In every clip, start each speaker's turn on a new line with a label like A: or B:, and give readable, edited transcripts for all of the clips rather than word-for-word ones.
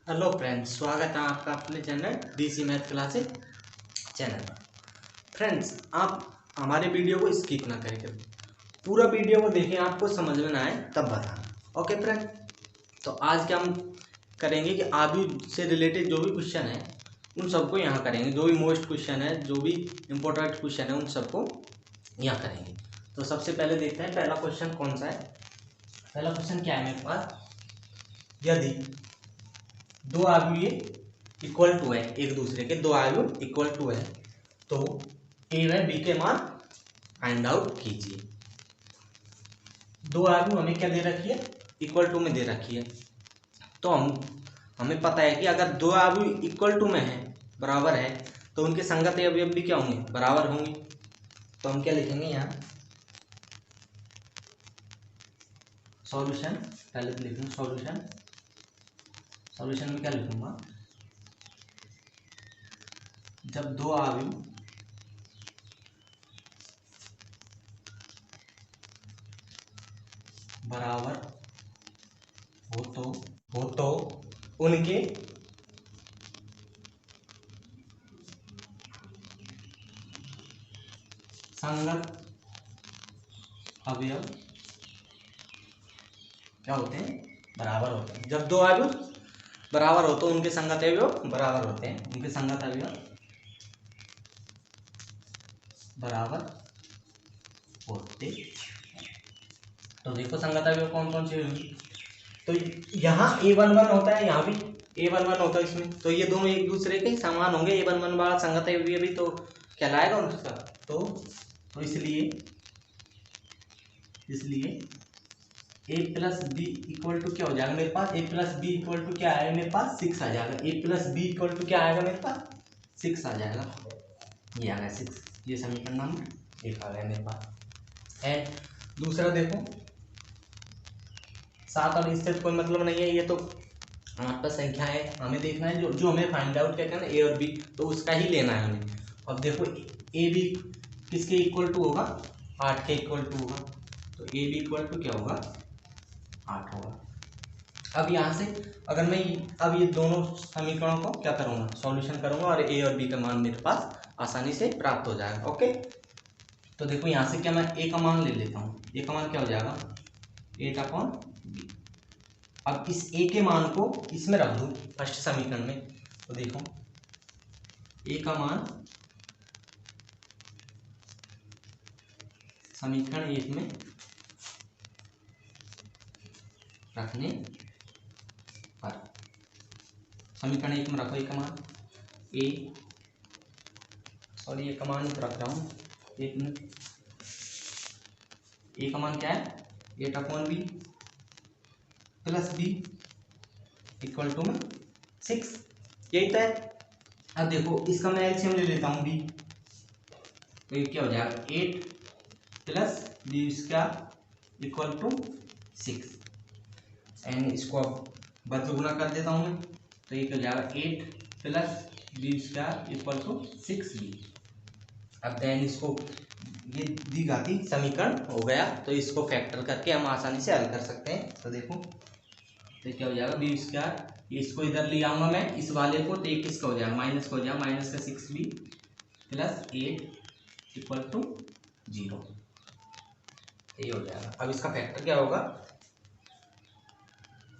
A: Hello friends, स्वागत है आपका अपने channel DC math classes channel पर। फ्रेंड्स, आप हमारे वीडियो को स्किप ना करें, पूरा वीडियो को देखें, आपको समझ में ना आए तब बताना। ओके फ्रेंड, तो आज क्या हम करेंगे कि आयु से रिलेटेड जो भी क्वेश्चन है उन सबको यहाँ करेंगे। जो भी मोस्ट क्वेश्चन है, जो भी इम्पोर्टेंट क्वेश्चन है, उन सबको यहाँ करेंगे। तो सबसे पहले देखते हैं पहला क्वेश्चन कौन सा है। पहला क्वेश्चन क्या है मेरे पास, यदि दो आयु इक्वल टू है, एक दूसरे के दो आयु इक्वल टू है, तो ए व बी के मान फाइंड आउट कीजिए। दो आयु हमें क्या दे रखी है, इक्वल टू में दे रखी है। तो हमें पता है कि अगर दो आयु इक्वल टू में है, बराबर है, तो उनके संगत अवयव भी क्या होंगे, बराबर होंगे। तो हम क्या लिखेंगे यहाँ, सॉल्यूशन। पहले तो लिखेंगे सॉल्यूशन। सॉल्यूशन में क्या लिखूंगा, जब दो आयु बराबर हो तो उनके संगत अवयव क्या होते हैं, बराबर होते हैं। जब दो आयु बराबर हो तो उनके संगत अवयव बराबर होते हैं। उनके संगत अवयव बराबर होते। तो देखो संगत अवयव कौन कौन से होंगे। तो यहाँ A11 होता है, यहाँ भी A11 होता है इसमें। तो ये दोनों एक दूसरे के समान होंगे। A11 वाला संगत अवयव भी तो कहलाएगा उनका। तो इसलिए ए प्लस बी इक्वल टू क्या हो जाएगा मेरे पास, ए प्लस बी इक्वल टू क्या आएगा मेरे पास, 6 आ जाएगा। ए प्लस बी इक्वल टू क्या आएगा मेरे पास, 6 आ जाएगा। ये आ गया 6। ये समीकरण नंबर 1 आ गया मेरे पास। एंड दूसरा देखो, 7 और इससे कोई मतलब नहीं है, ये तो हमारे पास संख्या है, हमें देखना है जो हमें फाइंड आउट क्या करना है, ए और बी, तो उसका ही लेना है हमें। अब देखो ए बी किसके इक्वल टू होगा, 8 के इक्वल टू होगा। तो ए बी इक्वल टू क्या होगा, 8 होगा। अब यहाँ से अगर मैं अब ये दोनों समीकरणों को क्या करूँगा, सॉल्यूशन करूँगा, और ए और बी का मान मेरे पास आसानी से प्राप्त हो जाएगा। ओके, तो देखो यहाँ से क्या, मैं ए का मान ले लेता हूँ। ए का मान क्या हो जाएगा, 8/b। अब इस ए के मान को इसमें रख दूँ फर्स्ट समीकरण में। तो देखो ए का मान समीकरण 1 में रखने पर, समीकरण 1 में रखो ए का मान, ए का मान रख रहा हूँ 1 मिनट। ए का मान क्या है, 8/b plus B equal to में 6, यही तो है। अब देखो इसका मैं एलसीएम ले लेता हूँ बी, तो ये क्या हो जाएगा, 8 plus B square equal to 6। And इसको अब बदल गुना कर देता हूँ मैं, तो ये क्या हो जाएगा, 8 plus B square equal to 6b। अब देन इसको ये दी घाती समीकरण हो गया, तो इसको फैक्टर करके हम आसानी से हल कर सकते हैं। तो देखो तो क्या हो जाएगा, बी स्क्वायर, इसको इधर ले आऊंगा मैं इस वाले को, तो ये किसका हो जाएगा, माइनस का हो जाएगा, माइनस का 6b प्लस 8 इक्वल टू 0, ये हो जाएगा। अब इसका फैक्टर क्या होगा,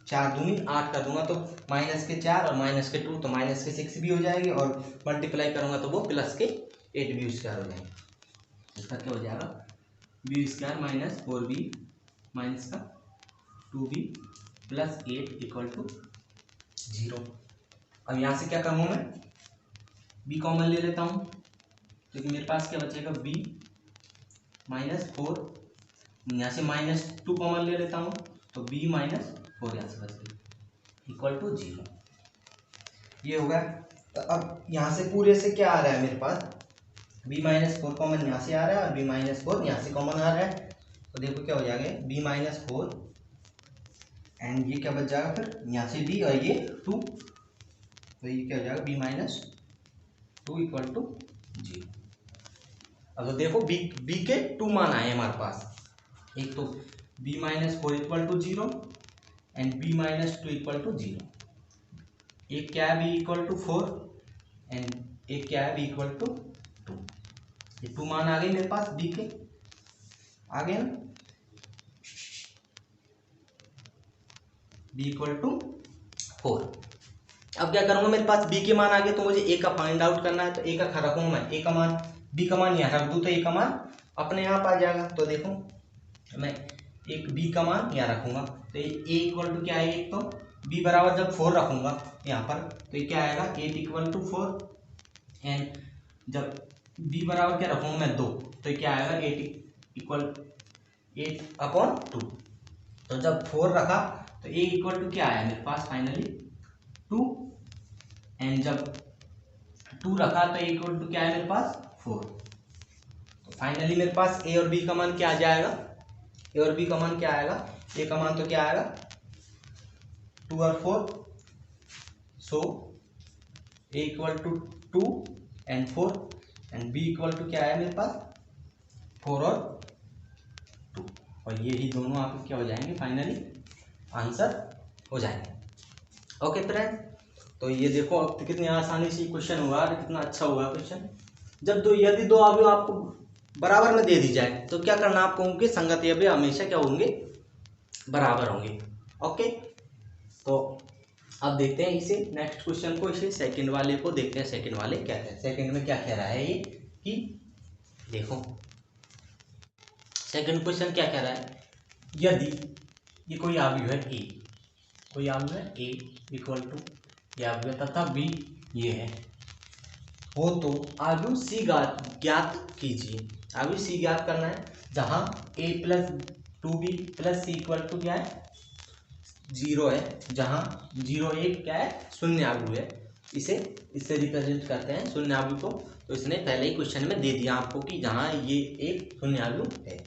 A: 4 दूनी 8 कर दूंगा तो माइनस के 4 और माइनस के 2, तो माइनस के 6 भी हो जाएगी, और मल्टीप्लाई करूंगा तो वो प्लस के 8 बी स्क्वायर हो जाएंगे। इसका क्या हो जाएगा, B square minus 4b minus का 2b प्लस 8 इक्वल टू 0। अब यहाँ से क्या करूँगा मैं, b कॉमन ले लेता हूँ, क्योंकि मेरे पास क्या बचेगा, b माइनस 4, यहाँ से माइनस 2 कॉमन ले लेता हूँ, तो b माइनस 4 यहाँ से बच गई इक्वल टू 0। ये हो गया। तो अब यहाँ से पूरे से क्या आ रहा है मेरे पास, b माइनस 4 कॉमन यहाँ से आ रहा है, और b माइनस 4 यहाँ से कॉमन आ रहा है। तो देखो क्या हो जाएगा, b माइनस 4 एंड ये क्या बच जाएगा, फिर यहाँ से b और ये 2, तो ये क्या हो जाएगा, b माइनस 2 इक्वल टू 0। अब तो देखो b के 2 मान आए हमारे पास, एक तो b minus 4 equal to 0 and b minus 2 equal to 0। एक क्या है बी इक्वल टू 4 एंड एक क्या है बी इक्वल टू 2। ये 2 मान आ गए मेरे पास बी के, आ गए ना, बी इक्वल टू 4। अब क्या करूंगा, मेरे पास बी के मान आ गए तो मुझे ए का फाइंड आउट करना है, तो ए का रखूंगा मैं, ए का मान, बी का मान यहाँ रख दूँ तो ए का मान अपने आप आ जाएगा। तो देखो मैं एक बी का मान यहाँ रखूंगा तो ए इक्वल टू क्या है, एक तो बी बराबर जब 4 रखूंगा यहाँ पर तो ये क्या आएगा 8 इक्वल टू 4 एंड जब बी बराबर क्या रखूंगा मैं 2 तो ये क्या आएगा 8 इक्वल 8/2। तो जब 4 रखा तो ए इक्वल टू क्या आया मेरे पास फाइनली 2 एंड जब 2 रखा तो ए इक्वल टू क्या है मेरे पास 4। तो फाइनली मेरे पास ए और बी का मान क्या आ जाएगा, ए और बी का मान क्या आएगा, ए का मान तो क्या आएगा 2 और 4, so A equal to 2 and 4 and B equal to क्या है मेरे पास 4 और 2 और ये ही दोनों आपके क्या हो जाएंगे फाइनली आंसर हो जाएंगे। ओके फ्रेंड, तो ये देखो अब कितनी आसानी से क्वेश्चन हुआ और कितना अच्छा हुआ क्वेश्चन। जब दो यदि दो अवयव आपको बराबर में दे दी जाए तो क्या करना आपको, उनके संगत अवयव हमेशा क्या होंगे बराबर होंगे। ओके, तो अब देखते हैं इसे नेक्स्ट क्वेश्चन को, इसे सेकंड वाले को देखते हैं। सेकंड वाले क्या है, सेकंड में क्या कह रहा है ये कि देखो सेकंड क्वेश्चन क्या कह रहा है, यदि ये कोई अवयव है ए, कोई अवयव है ए इक्वल टू ये अवयव तथा बी ये है हो तो अवयव सी ज्ञात कीजिए। अवयव सी ज्ञात करना है जहां A plus 2b plus C equal to क्या है 0 है, जहां 0 एक क्या है शून्य अवयव है, इससे रिप्रेजेंट करते हैं शून्य अवयव को। तो इसने पहले ही क्वेश्चन में दे दिया आपको कि जहां ये एक शून्य अवयव है।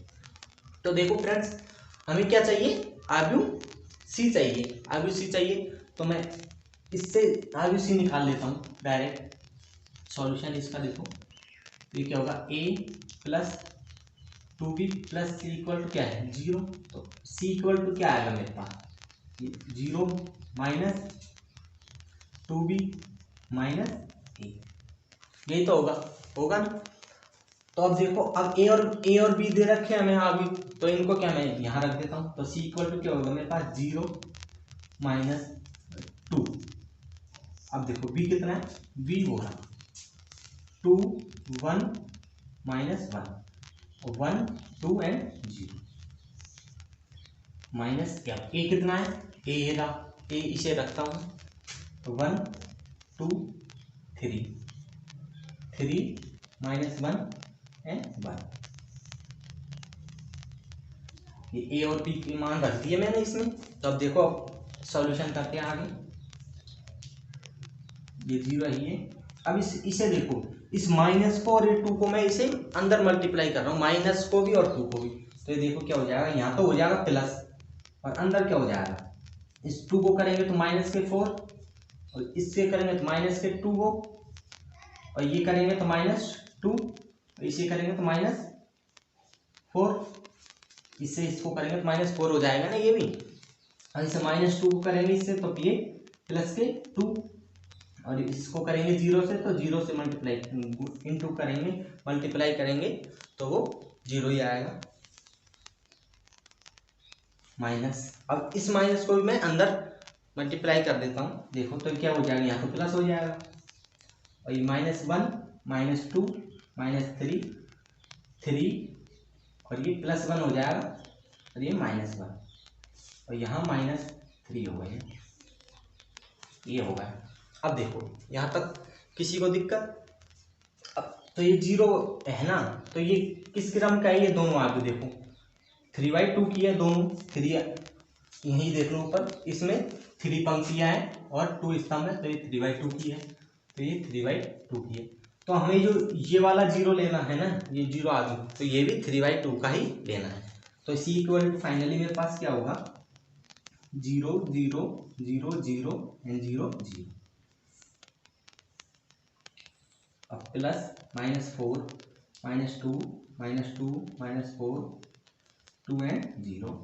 A: तो देखो फ्रेंड्स हमें क्या चाहिए, अवयव सी चाहिए, अवयव सी चाहिए। तो मैं इससे अवयव सी निकाल लेता हूँ डायरेक्ट, सॉल्यूशन इसका देखो ये क्या होगा a plus 2b plus C equal to क्या है 0। तो c इक्वल टू क्या आएगा मेरे पास 0 माइनस 2b माइनस a, यही तो होगा ना। तो अब देखो अब ए और बी दे रखे हैं हमें अभी, तो इनको क्या मैं यहाँ रख देता हूँ। तो सी इक्वल टू क्या होगा मेरे पास 0 माइनस 2। अब देखो बी कितना है, बी होगा 2 1 माइनस 1 1 2 एंड 0 माइनस क्या ए कितना है, ए इसे रखता हूँ तो 1 2 3 3 माइनस 1 एंड 1। ये ए और बी की मान रख दी है मैंने इसमें। तो अब देखो अब सॉल्यूशन करते हैं आगे, ये 0 ही है। अब इसे देखो इस माइनस को और ये 2 को मैं इसे अंदर मल्टीप्लाई कर रहा हूँ, माइनस को भी और 2 को भी। तो ये देखो क्या हो जाएगा, यहाँ तो हो जाएगा प्लस और अंदर क्या हो जाएगा, इस 2 को करेंगे तो माइनस के 4 और इससे करेंगे तो माइनस के 2 को और ये करेंगे तो माइनस 2 और इसे करेंगे तो माइनस 4, इससे इसको करेंगे तो माइनस 4 हो जाएगा ना ये भी। और इसे माइनस 2 को करेंगे इससे तो ये प्लस के 2 और इसको करेंगे 0 से तो 0 से मल्टीप्लाई इनटू करेंगे, मल्टीप्लाई करेंगे तो वो 0 ही आएगा माइनस। अब इस माइनस को भी मैं अंदर मल्टीप्लाई कर देता हूँ, देखो तो क्या हो जाएगा, यहाँ तो प्लस हो जाएगा और ये -1 -2 -3 3 और ये +1 हो जाएगा और ये -1 और यहाँ -3 हो गए, ये हो गया। अब देखो यहाँ तक किसी को दिक्कत, अब तो ये 0 है ना, तो ये किस क्रम का है, ये दोनों आगे देखो 3/2 की है दोनों, 3 यहीं देख लो ऊपर, इसमें 3 पंक्तियां हैं और 2 स्तंभ है, तो ये 3/2 की है, तो ये 3/2 की है। तो हमें जो ये वाला 0 लेना है ना, ये 0 आगे, तो ये भी 3/2 का ही लेना है। तो सी इक्वल टू फाइनली मेरे पास क्या होगा 0 0 0 0 एंड 0 0। अब प्लस -4 -2 -2 -4 2 एंड 0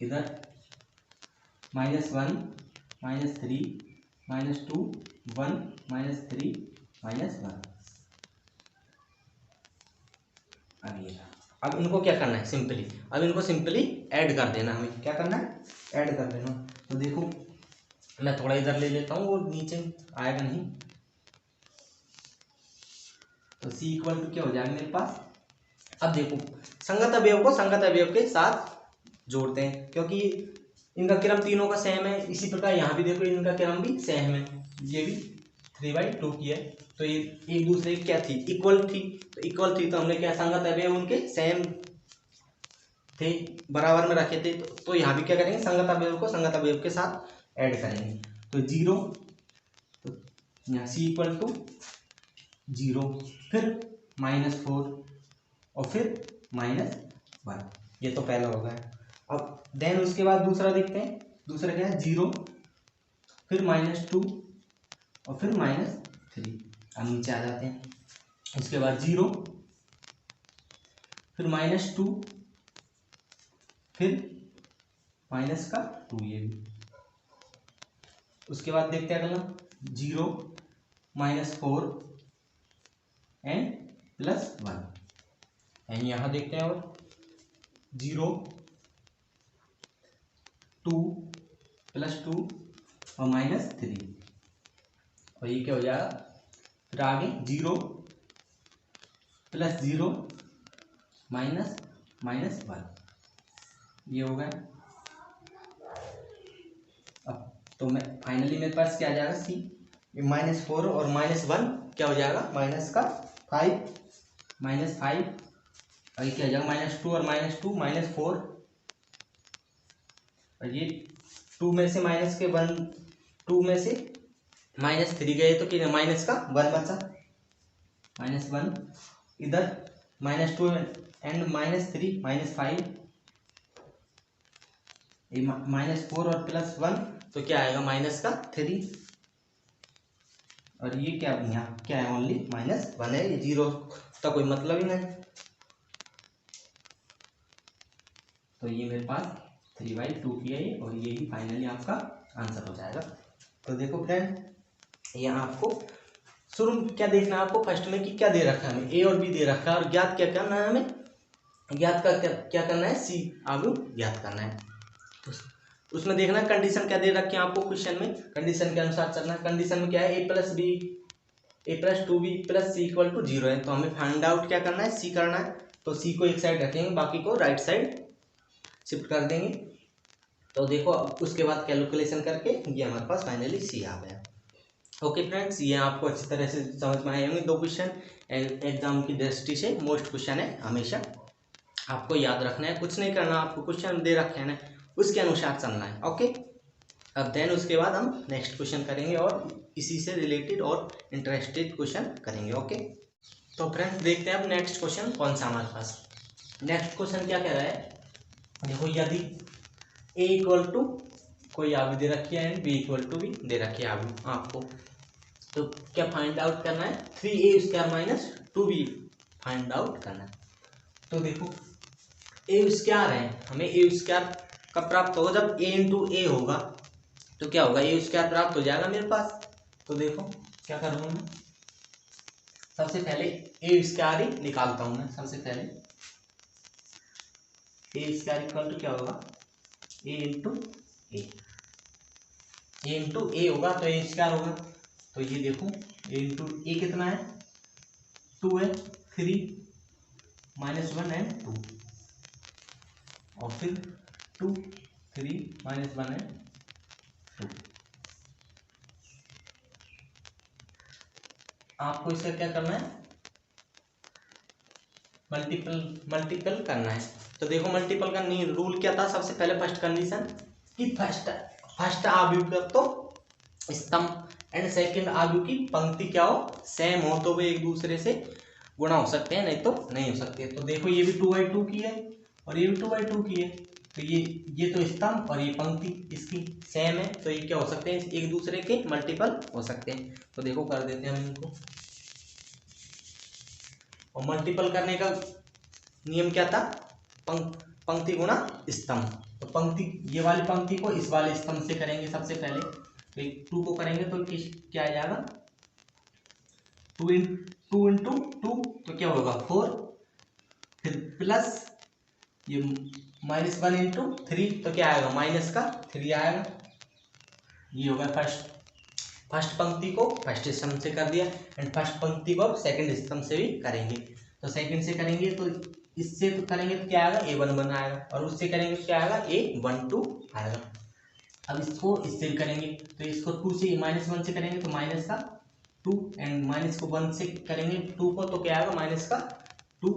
A: इधर -1 -3 -2 1 -3 -1। अब ये अब इनको क्या करना है सिंपली, अब इनको सिंपली ऐड कर देना, हमें क्या करना है ऐड कर देना। तो देखो मैं थोड़ा इधर ले लेता हूँ, वो नीचे आएगा नहीं। तो c इक्वल टू क्या हो जाएगा मेरे पास। अब देखो संगत अवयव को संगत अवयव के साथ जोड़ते हैं, क्योंकि इनका क्रम तीनों का सेम है। इसी प्रकार यहाँ भी देखो इनका क्रम भी सेम है, ये भी 3/2 की है। तो ये एक दूसरे की क्या थी इक्वल थी, तो इक्वल थी तो हमने क्या संगत अवयव उनके सेम थे, बराबर में रखे थे। तो यहाँ भी क्या करेंगे संगत अवयव को संगत अवयव के साथ ऐड करेंगे। तो 0, तो यहाँ c इक्वल टू 0, फिर -4 और फिर -1, ये तो पहला हो गया। अब देन उसके बाद दूसरा देखते हैं, दूसरा क्या है 0 फिर -2 और फिर -3। अब नीचे आ जाते हैं, उसके बाद 0 फिर -2 फिर -2 ये भी। उसके बाद देखते हैं अगला 0 -4 एंड +1। एंड यहाँ देखते हैं और 0 2 +2 और -3। और ये क्या हो जाएगा फिर आगे 0 +0 -1, ये हो गया। अब तो मैं फाइनली मेरे पास क्या आ जाएगा सी, -4 और -1 क्या हो जाएगा -5 और ये क्या हो जाएगा -2 और -2 -4। और ये 2 में से माइनस के 1, 2 में से -3 गए तो क्या माइनस का 1 बचा, -1 इधर -2 एंड -3 -5, -4 और +1 तो क्या आएगा -3। और ये क्या यहाँ क्या है ओनली -1 है, ये 0 का कोई मतलब ही नहीं। तो ये मेरे पास 3/2 की है और ये ही फाइनली आपका आंसर हो जाएगा। तो देखो फ्रेंड यहाँ आपको शुरू में क्या देखना है, आपको फर्स्ट में कि क्या दे रखा है हमें, ए और बी दे रखा है और ज्ञात क्या करना है हमें, ज्ञात का क्या करना है सी आलू ज्ञात करना है। उसमें देखना है कंडीशन क्या दे रखी है आपको क्वेश्चन में, कंडीशन के अनुसार चलना है। कंडीशन में क्या है a+2b + c = 0 है, तो हमें फाइंड आउट क्या करना है सी करना है। तो सी को एक साइड रखेंगे, बाकी को राइट साइड शिफ्ट कर देंगे। तो देखो उसके बाद कैलकुलेशन करके ये हमारे पास फाइनली सी आ गया। ओके फ्रेंड्स, ये आपको अच्छी तरह से समझ में आए होंगे। 2 क्वेश्चन एग्जाम की दृष्टि से मोस्ट क्वेश्चन है, हमेशा आपको याद रखना है, कुछ नहीं करना, आपको क्वेश्चन दे रखे हैं ना उसके अनुसार चलना है। ओके, अब देन उसके बाद हम नेक्स्ट क्वेश्चन करेंगे और इसी से रिलेटेड और इंटरेस्टेड क्वेश्चन करेंगे। ओके, तो फ्रेंड्स देखते हैं अब नेक्स्ट क्वेश्चन कौन सा हमारे पास। नेक्स्ट क्वेश्चन क्या कह रहा है, देखो यदि a = कोई आयु दे रखी है एंड b = भी दे रखी है आयु आपको, तो क्या फाइंड आउट करना है 3a² - 2b फाइंड आउट करना है। तो देखो a² है, हमें a² कब प्राप्त होगा जब a × a होगा, तो क्या होगा a² प्राप्त हो जाएगा मेरे पास। तो देखो क्या करूँगा मैं, सबसे पहले a² ही निकालता हूँ मैं। सबसे पहले a² = क्या होगा a × a होगा तो a² होगा। तो ये देखो a × a कितना है 2 है, 3 -1 एंड 2 और फिर 2 3 -1 एंड 2। आपको इसका क्या करना है मल्टीपल करना है। तो देखो मल्टीपल का रूल क्या था, सबसे पहले फर्स्ट कंडीशन कि फर्स्ट आयु का तो स्तंभ एंड सेकंड आयु की पंक्ति क्या हो सेम हो, तो वे एक दूसरे से गुणा हो सकते हैं, नहीं तो नहीं हो सकते। तो देखो ये भी 2/2 की है और ये भी 2/2 की है, तो ये तो स्तंभ और ये पंक्ति इसकी सेम है, तो ये क्या हो सकते हैं एक दूसरे के मल्टीपल हो सकते हैं। तो देखो कर देते हैं हम इनको, और मल्टीपल करने का नियम क्या था पंक्ति गुणा स्तंभ। तो पंक्ति, ये वाली पंक्ति को इस वाले स्तंभ से करेंगे सबसे पहले। तो एक 2 को करेंगे तो क्या आ जाएगा, 2 इंटू 2 तो क्या होगा 4, फिर प्लस ये -1 इंटू 3 तो क्या आएगा माइनस का 3 आएगा। ये होगा फर्स्ट पंक्ति को फर्स्ट स्तंभ से कर दिया, एंड फर्स्ट पंक्ति को सेकंड स्तंभ से भी करेंगे। तो सेकंड से करेंगे तो इससे तो करेंगे तो क्या आएगा A11 आएगा, और उससे करेंगे तो क्या आएगा A12 आएगा। अब इसको इससे करेंगे तो इसको 2 से -1 से करेंगे तो माइनस का 2, एंड माइनस को 1 से करेंगे 2 को तो क्या आएगा माइनस का 2,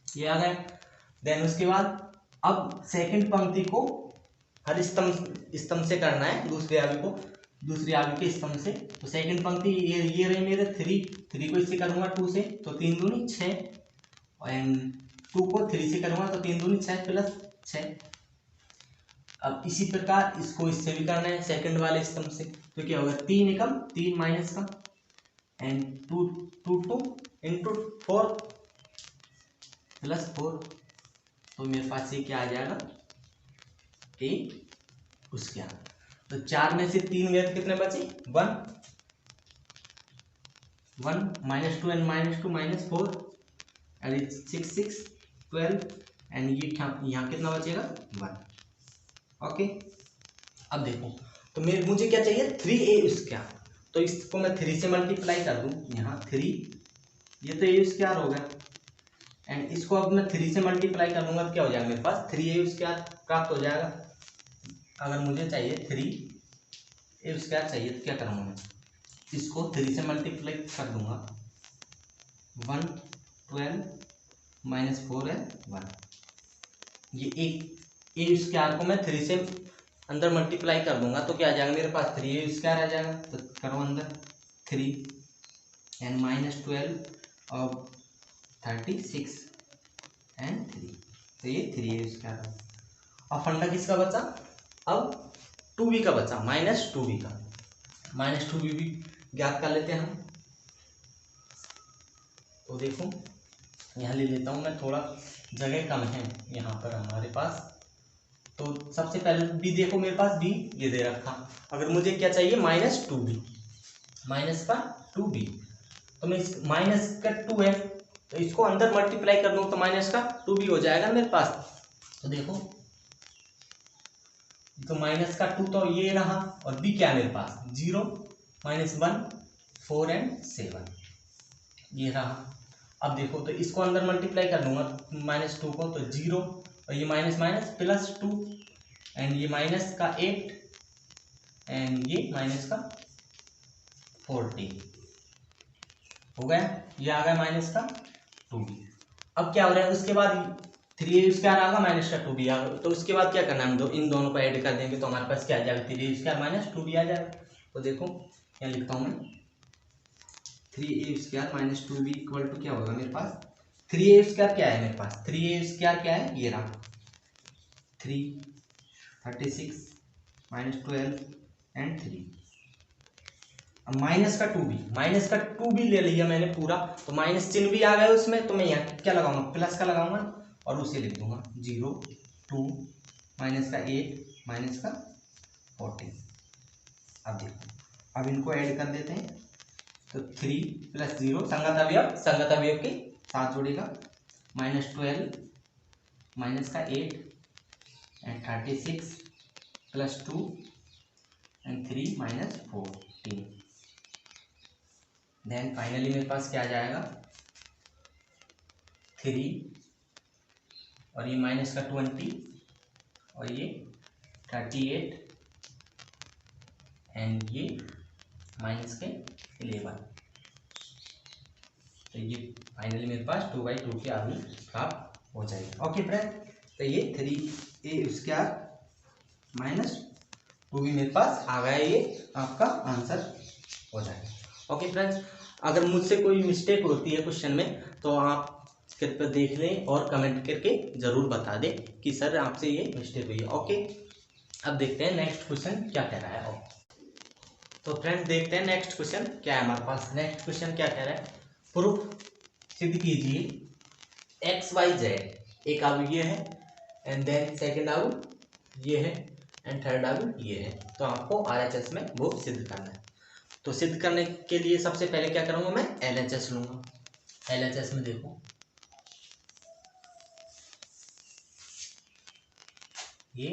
A: ये आ गया। देन उसके बाद अब सेकंड पंक्ति को हर स्तंभ से करना है, दूसरे आगे के स्तंभ से। तो सेकंड पंक्ति ये रही मेरे 3 को इससे करूंगा 2 से तो 3 दूनी 6, एंड 2 को 3 से करूंगा तो 3 दूनी 6 प्लस 6। अब इसी प्रकार इसको इससे भी करना है सेकंड वाले स्तंभ से, तो क्या होगा 3 एकम 3 माइनस का, एंड 2 इंटू 4 प्लस 4, तो मेरे पास ये क्या आ जाएगा A उसके यहाँ। तो 4 में से 3 गए तो कितने बचे 1 -2 एंड -2 -4 एंड 6 12, एंड ये यहाँ कितना बचेगा 1। ओके, अब देखो तो मुझे क्या चाहिए 3A स्क्वायर, तो इसको मैं 3 से मल्टीप्लाई कर दूं, यहाँ 3 ये तो A स्क्वायर हो गया, एंड इसको अब मैं 3 से मल्टीप्लाई कर दूंगा तो क्या हो जाएगा मेरे पास 3A स्क्वायर प्राप्त हो जाएगा। अगर मुझे चाहिए 3A स्क्वायर चाहिए तो क्या करूँगा मैं, इसको 3 से मल्टीप्लाई कर दूंगा, 1 12 -4 है 1, ये एक A स्क्वायर को मैं 3 से अंदर मल्टीप्लाई कर दूंगा तो क्या आ जाएगा मेरे पास 3A स्क्वायर आ जाएगा। तो करो अंदर 3 एंड -12 और 36 एंड 3, तो ये 3A स्क्वायर। और फंडा किसका बचा, अब 2B का बचा, -2B का, -2B भी ज्ञात कर लेते हैं हम। तो देखो यहाँ ले लेता हूँ मैं, थोड़ा जगह कम है यहाँ पर हमारे पास। तो सबसे पहले B देखो मेरे पास B ये दे रखा, अगर मुझे क्या चाहिए -2B, माइनस का 2B, तो मैं इस माइनस का 2 है तो इसको अंदर मल्टीप्लाई कर दूँ तो माइनस का 2B हो जाएगा मेरे पास। तो देखो तो माइनस का 2 तो ये रहा, और B क्या है मेरे पास 0 -1 4 एंड 7 ये रहा। अब देखो तो इसको अंदर मल्टीप्लाई कर दूंगा -2 को तो 0, और ये माइनस माइनस +2, एंड ये माइनस का 8 एंड ये माइनस का 40 हो गया, ये आ गया माइनस का 2B। अब क्या हो रहा है उसके बाद 3A स्क्वायर आगा माइनस का 2B आगा, तो उसके बाद क्या करना है हम इन दोनों को ऐड कर देंगे तो हमारे पास क्या आ जाएगा 3A स्क्वायर -2B आ जाएगा। तो देखो क्या लिखता हूँ मैं 3A square -2B equal to क्या होगा मेरे पास 3A स्क्वायर क्या है मेरे पास 3A स्क्वायर क्या है ये रहा 3 36 -12 एंड 3। अब माइनस का 2B ले लिया मैंने पूरा, तो माइनस चिन्ह भी आ गया उसमें, तो मैं यहाँ क्या लगाऊंगा प्लस का लगाऊंगा और उसे लिख दूंगा 0 2 माइनस का 8 माइनस का 14। अब देखो अब इनको ऐड कर देते हैं तो 3 + 0 संगत अवयव के साथ जोड़ेगा -12 माइनस का 8 एंड 36 + 2 एंड 3 -14। देन फाइनली मेरे पास क्या आ जाएगा 3 और ये माइनस का 20 और ये 38 एंड ये माइनस के 11। तो ये फाइनली मेरे पास 2/2 की आदमी प्राप्त हो जाएगी। ओके फ्रेंड, तो ये 3A स्क्वायर -2B मेरे पास आ गया, ये आपका आंसर हो जाएगा। ओके फ्रेंड्स, अगर मुझसे कोई मिस्टेक होती है क्वेश्चन में तो आप कृपया देख लें और कमेंट करके ज़रूर बता दें कि सर आपसे ये मिस्टेक हुई है। ओके, अब देखते हैं नेक्स्ट क्वेश्चन क्या कह रहा है। तो फ्रेंड्स देखते हैं नेक्स्ट क्वेश्चन क्या है हमारे पास। नेक्स्ट क्वेश्चन क्या कह रहा है, प्रूफ सिद्ध कीजिए XYZ एक अवयव है एंड देन सेकंड ये है एंड थर्ड आर्ग्यूमेंट ये है। तो आपको RHS में वो सिद्ध करना है। तो सिद्ध करने के लिए सबसे पहले क्या करूँगा, मैं LHS लूँगा। LHS में देखो ये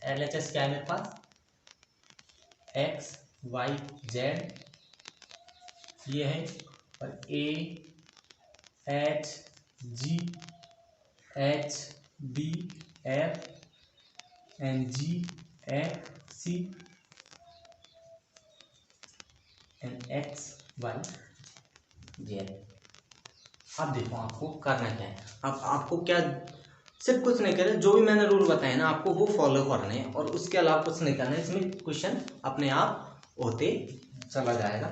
A: LHS क्या है मेरे पास, X Y Z ये है, और A H G H B F and G F C and X Y Z। अब देखो आपको करना क्या है, अब आपको क्या सिर्फ कुछ नहीं करना, जो भी मैंने रूल बताए ना आपको वो फॉलो करने हैं और उसके अलावा कुछ नहीं करना है। इसमें क्वेश्चन अपने आप होते चला जाएगा।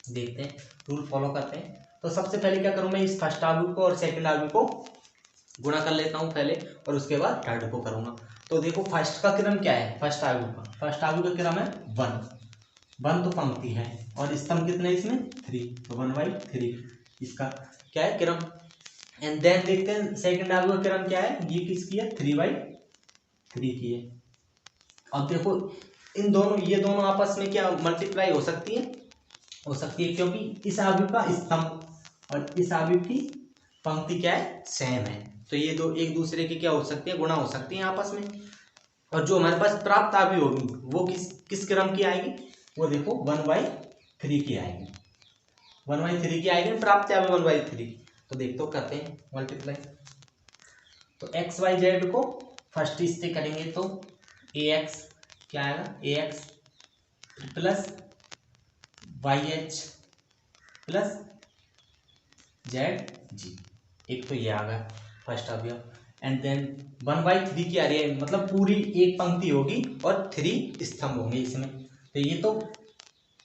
A: देखते हैं, रूल फॉलो करते हैं। तो सबसे पहले क्या करूँ, मैं इस फर्स्ट आर्ग्यूमेंट को और सेकंड आर्ग्यूमेंट को गुणा कर लेता हूँ पहले, और उसके बाद थर्ड को करूँगा। तो देखो फर्स्ट का क्रम क्या है, फर्स्ट आर्ग्यूमेंट का क्रम है 1 तो पंक्ति है और स्तंभ कितने इसमें 3, तो 1/3 इसका क्या है क्रम। एंड देन देखते हैं सेकंड आर्ग्यूमेंट का क्रम क्या है, ये किसकी है 3/3 की है। अब देखो इन दोनों, ये दोनों आपस में क्या मल्टीप्लाई हो सकती है, क्योंकि इस आर्ग्यूमेंट का स्तंभ और इस आर्ग्यूमेंट की पंक्ति क्या है सेम है, तो ये दो एक दूसरे के क्या हो सकती है, गुणा हो सकती है आपस में। और जो हमारे पास प्राप्त आर्ग्यूमेंट होगी वो किस क्रम की आएगी, वो देखो 1/3 की आएगी, 1/3 की आएगी, प्राप्त आर्ग्यूमेंट 1/3। तो देखते करते हैं मल्टीप्लाई। तो XYZ को फर्स्ट इससे करेंगे तो AX क्या आएगा, AX plus YH plus ZG, एक तो ये आ गया फर्स्ट अवयव। एंड देन 1/3 की आ रही है, मतलब पूरी एक पंक्ति होगी और 3 स्तंभ होंगे इसमें। तो ये तो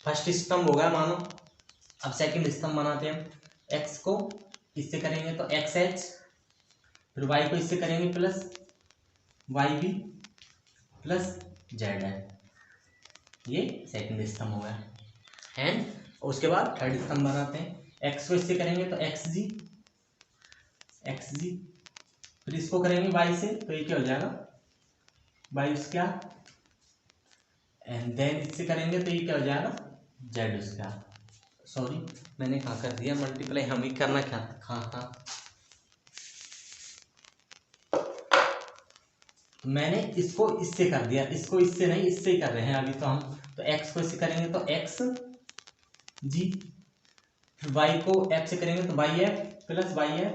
A: फर्स्ट स्तंभ होगा मानो। अब सेकंड स्तंभ बनाते हैं। x को इससे करेंगे तो XH, फिर y को इससे करेंगे प्लस YB प्लस ZH, ये सेकंड स्तंभ हो गया। एंड उसके बाद थर्ड स्तंभ बनाते हैं। x को इससे करेंगे तो XG, फिर इसको करेंगे y से, तो ये क्या हो जाएगा y उसका, एंड देन इससे करेंगे तो ये क्या हो जाएगा z उसका। सॉरी मैंने कहाँ कर दिया मल्टीप्लाई, हम ही करना क्या था, हाँ मैंने इसको इससे कर दिया, इसको इससे नहीं इससे ही कर रहे हैं अभी तो हम। तो x को इससे करेंगे तो XG, फिर y को f से करेंगे तो YF प्लस YF,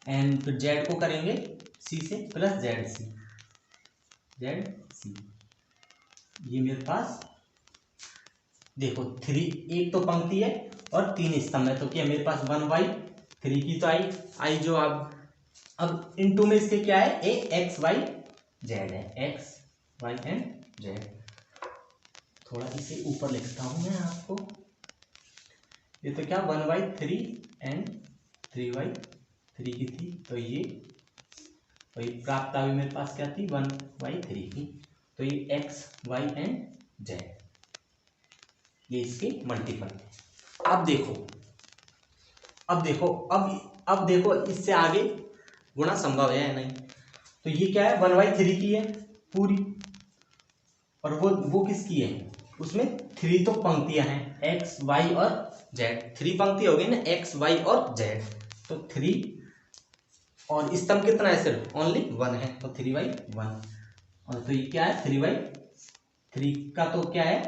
A: एंड फिर z को करेंगे c से प्लस ZC, ये मेरे पास देखो 3, एक तो पंक्ति है और 3 स्तंभ है, तो क्या मेरे पास 1/3 की तो आई जो अब इनटू में इसके क्या है, AXYZ है, XY एंड Z। थोड़ा इसे ऊपर लिखता हूं मैं आपको, ये तो क्या 1/3 एंड 3/3 की थी, तो ये वही प्राप्त हुई मेरे पास क्या थी 1/3 की, तो ये XY एंड Z, ये इसके मल्टीपल। अब देखो इससे आगे गुणा संभव है या नहीं। तो ये क्या है 1/3 की है पूरी, और वो किसकी है, उसमें 3 तो पंक्तियां हैं x y और z, 3 पंक्ति हो गई ना x y और z, तो 3, और स्तंभ कितना है सिर्फ ओनली 1 है, तो 3/1, और तो ये क्या है 3/3 का तो क्या है,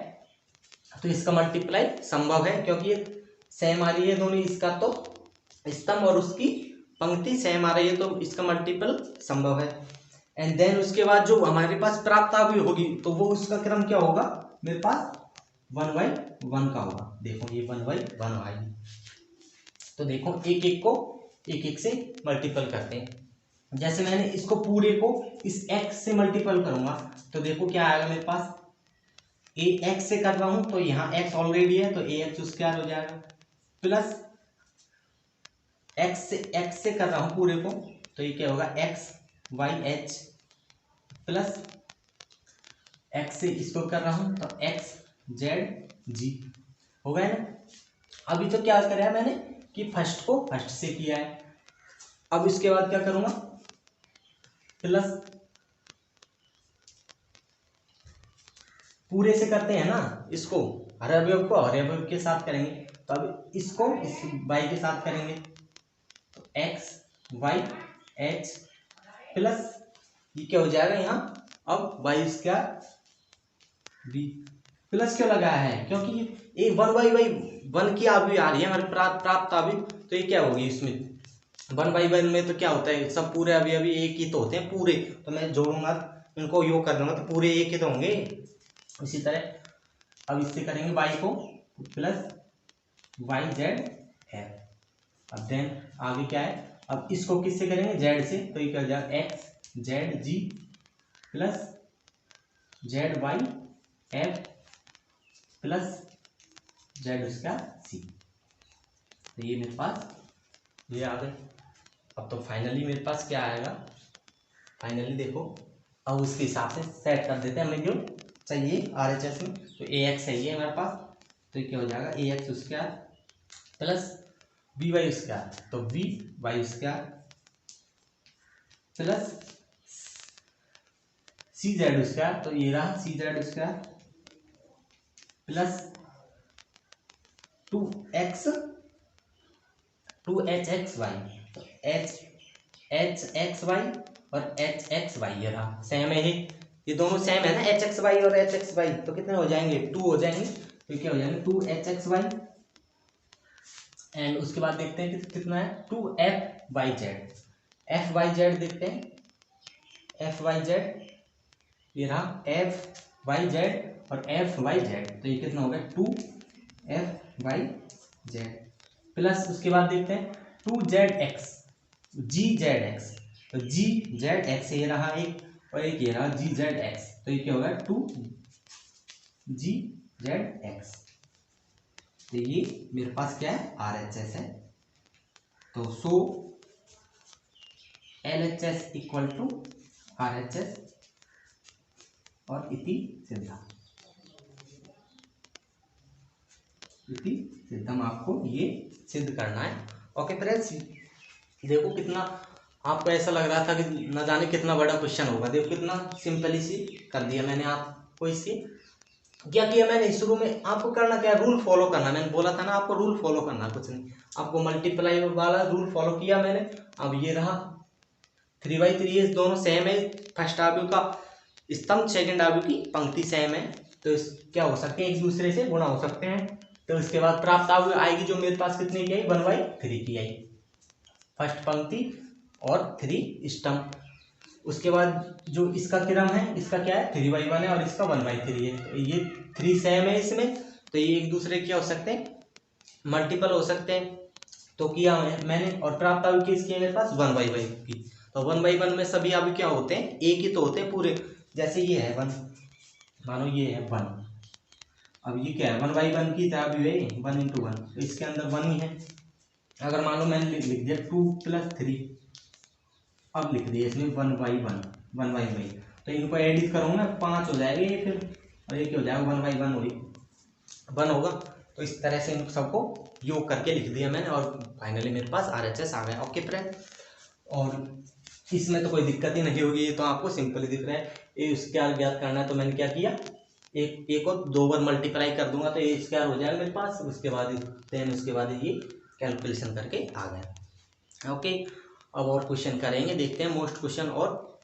A: तो इसका मल्टीप्लाई संभव है क्योंकि ये सेम आ रही है दोनों, इसका तो स्तंभ और उसकी पंक्ति सेम आ रही है, तो इसका मल्टीपल संभव है। एंड देन उसके बाद जो हमारे पास प्राप्त भी होगी तो वो उसका क्रम क्या होगा, मेरे पास 1/1 का होगा। देखो ये 1/1 आएगी, तो देखो एक एक से मल्टीपल करते हैं। जैसे मैंने इसको पूरे को इस x से मल्टीपल करूंगा तो देखो क्या आएगा मेरे पास, ax से कर रहा हूं तो यहाँ x ऑलरेडी है तो ax उसके हो जाएगा, प्लस x से कर रहा हूं पूरे को तो ये क्या होगा x y h, plus x से इसको कर रहा हूं तो x z g हो गया ना। अभी तो क्या कराया मैंने कि फर्स्ट को फर्स्ट से किया है। अब इसके बाद क्या करूंगा, प्लस पूरे से करते हैं ना इसको, हर अवयव को हर अवयव के साथ करेंगे, तो अब इसको इस y के साथ करेंगे, तो x y h प्लस ये क्या हो जाएगा यहाँ, अब y स्क्वायर b प्लस क्यों लगाया है, क्योंकि ये 1/1 की अवयव आ रही है हमारे प्राप्त अवयव, तो ये क्या होगी इसमें 1/1 में तो क्या होता है, सब पूरे अवयव एक ही तो होते हैं पूरे, तो मैं जोड़ूंगा इनको योग कर दूंगा तो पूरे एक ही तो होंगे। इसी तरह अब इससे करेंगे y को प्लस y z है, अब देन आगे क्या है, अब इसको किससे करेंगे z से, तो ये क्या हो जाएगा x z g plus z y f plus z उसका c, तो ये मेरे पास ये आ गए। अब तो फाइनली मेरे पास क्या आएगा, फाइनली देखो अब उसके हिसाब से सेट कर देते हैं हमें जो चाहिए RHS में, तो AX चाहिए हमारे पास, तो ये क्या हो जाएगा AX square plus BY square, तो BY square plus CZ square, तो ये रहा CZ स्क्वायर प्लस 2HXY, तो HXY और HXY ये रहा सेम है, ये दोनों सेम है ना HXY और HXY, तो कितने हो जाएंगे 2 हो जाएंगे, तो क्या हो जाएंगे 2HXY एंड उसके बाद देखते हैं कि कितना है 2FYZ, FYZ देखते हैं FYZ, ये रहा FYZ और FYZ, तो ये कितना हो गया 2FYZ प्लस उसके बाद देखते हैं 2ZX GZX, तो GZX ये रहा एक और एक ये रहा GZX, तो ये क्या होगा 2GZX, तो ये मेरे पास क्या है RHS है, तो सो LHS इक्वल टू RHS और इति सिद्धम आपको ये सिद्ध करना है। ओके फ्रेंड्स, देखो कितना आपको ऐसा लग रहा था कि न जाने कितना बड़ा क्वेश्चन होगा, देखो कितना सिंपली सी कर दिया मैंने आपको। इसके क्या किया मैंने, शुरू में आपको करना क्या, रूल फॉलो करना, मैंने बोला था ना आपको रूल फॉलो करना, कुछ नहीं, आपको मल्टीप्लाई वाला रूल फॉलो किया मैंने। अब ये रहा 3/3 दोनों सेम है, फर्स्ट अवयव का स्तंभ सेकंड अवयव की पंक्ति सेम है, तो क्या हो सकते हैं एक दूसरे से गुणा हो सकते हैं, तो इसके बाद प्राप्त अवयव आएगी जो मेरे पास कितने की आई 1/3 की आई, फर्स्ट पंक्ति और 3 स्तंभ। उसके बाद जो इसका क्रम है इसका क्या है 3/1 है और इसका 1/3 है, तो ये 3 सेम है इसमें, तो ये एक दूसरे क्या हो सकते हैं मल्टीपल हो सकते हैं, तो किया मैंने। और प्राप्त अवयव किसकी है मेरे पास 1/1 की, तो 1/1 में सभी अवयव क्या होते हैं एक ही तो होते हैं पूरे, जैसे ये है 1, मानो ये है 1, अब ये क्या है 1/1 की अवयव है 1 × 1, तो इसके अंदर 1 ही है। अगर मान लो मैंने लिख दिया 2 + 3, अब लिख दिया इसमें 1/1, तो इनको एडिट करूँगा 5 हो जाएगा ये फिर, और ये क्या हो जाएगा 1/1 होगी 1 होगा, तो इस तरह से इन सबको योग करके लिख दिया मैंने और फाइनली मेरे पास RHS आ गया। ओके फ्रेंड, और इसमें तो कोई दिक्कत ही नहीं होगी, ये तो आपको सिंपली दिख रहा है। ये स्क्वायर ज्ञात करना है तो मैंने क्या किया, एक को 2 बार मल्टीप्लाई कर दूंगा तो ये स्क्वायर हो जाएगा मेरे पास, उसके बाद देन उसके बाद ये कैलकुलेशन करके आ गया। ओके, अब और क्वेश्चन करेंगे, देखते हैं मोस्ट क्वेश्चन। और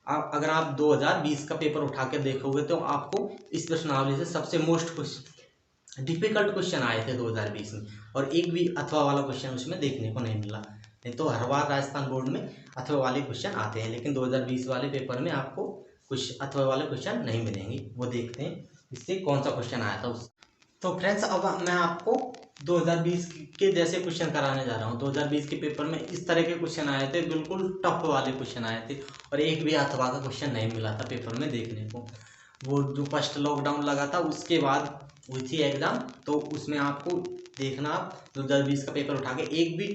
A: अगर आप 2020 का पेपर उठा कर देखोगे तो आपको इस प्रश्नावली से सबसे मोस्ट क्वेश्चन डिफिकल्ट क्वेश्चन आए थे 2020 में, और एक भी अथवा वाला क्वेश्चन उसमें देखने को नहीं मिला। नहीं तो हर बार राजस्थान बोर्ड में अथवा वाले क्वेश्चन आते हैं, लेकिन 2020 वाले पेपर में आपको कुछ अथवा वाले क्वेश्चन नहीं मिलेंगे। वो देखते हैं इससे कौन सा क्वेश्चन आया था उस। तो फ्रेंड्स, अब मैं आपको 2020 के जैसे क्वेश्चन कराने जा रहा हूँ। 2020 के पेपर में इस तरह के क्वेश्चन आए थे, बिल्कुल टफ वाले क्वेश्चन आए थे, और एक भी अथवा का क्वेश्चन नहीं मिला था पेपर में देखने को। वो जो फर्स्ट लॉकडाउन लगा था उसके बाद हुई थी एग्ज़ाम, तो उसमें आपको देखना, आप 2020 का पेपर उठा के एक भी